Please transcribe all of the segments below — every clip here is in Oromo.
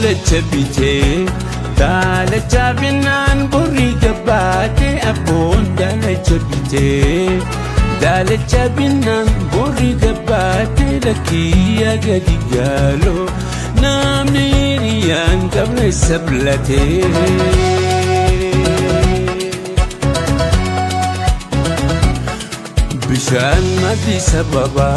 daalacha bitee daalacha binnaan borri gabbaate abboon daalacha bitee daalacha binnaan borri gabbaate lakkiyya gadi gaaloo namni hiriyaan qabne sablatee. Bishaan Addis Ababa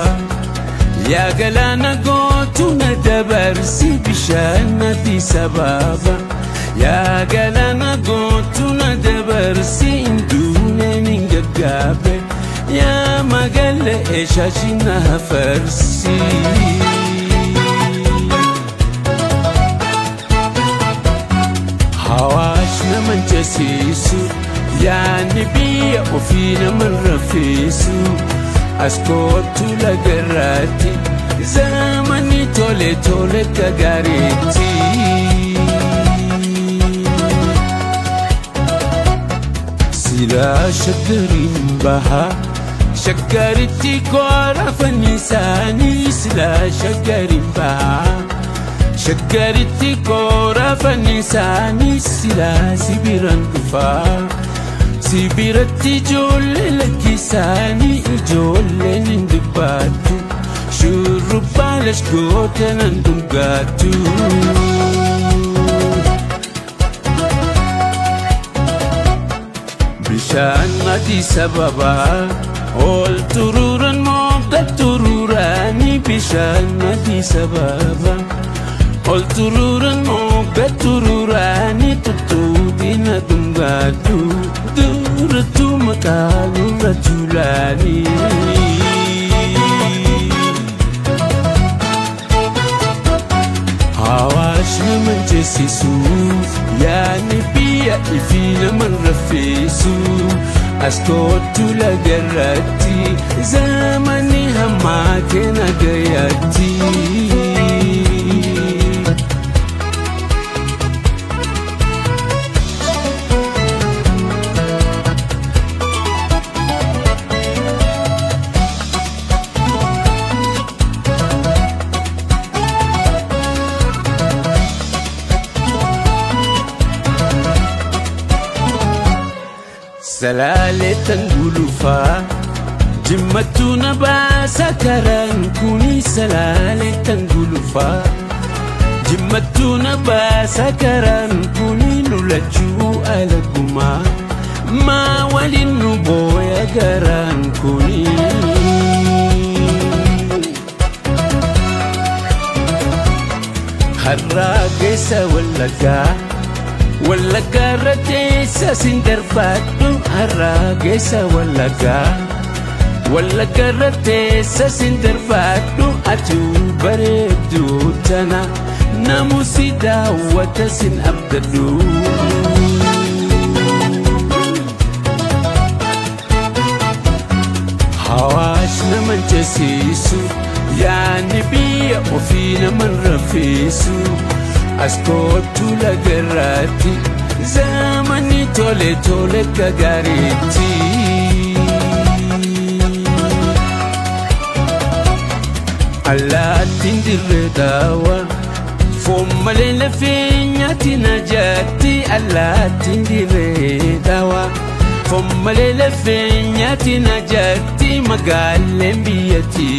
yaa galaana gootu na dabarsi bishaan Addis Ababa yaa galaana gootu na dabarsi induuneen hin gaggaabe yaa magaala eeshaashi na hafarsi. Hawaash na manchasiisu yaani biyya ofii naman rafeessu as kootu lagarraatti zamani tole tole gagareetti. Silaa shaggariin baha shaggaritti koora fannisaanii silaa shaggariin baha shaggaritti koora fannisaanii silaa sibiran dhufaa. Sibiratti ijoollee lakkisaanii ijoolleen hin dubbattu shurrubbaa lashgoota nan dhugaattu. Bishaan Addis Ababa ol turuuran mogga turuuraanii bishaan Addis Ababa ol turuuran mogga turuuraanii tuttuutii na dhugaattu. Duratu makalu ratulani Hawaash na manchasiisu yaani biyya ifii naman rafeessu as kootu lagarraatti zamani hammaa keena gayaatti. Salaalee tangulufaa jimmatu na baasa karaan kuni salaalee tangulufaa jimmatu na baasa karaan kuni lulachuu alagumaa maa waliin nu booya garaan kuni. Harraa keessa Wallaggaa Wallaggaa rateessa sin darbaadhu harraa keessa Wallaggaa rateessa sin darbaadhu atuu bareedduu tana namu si daawwata sin abdadhu. Hawaash na manchasiisu yaani biyya ofii naman rafeessu as kootu lagarraatti zamani tole tole gagareetti. Allaattiin dirree daawa foon malee lafee nyaatti na jaatti allaattiin dirree daawa foon malee lafee nyaatti na jaatti magaaleen biyyatti.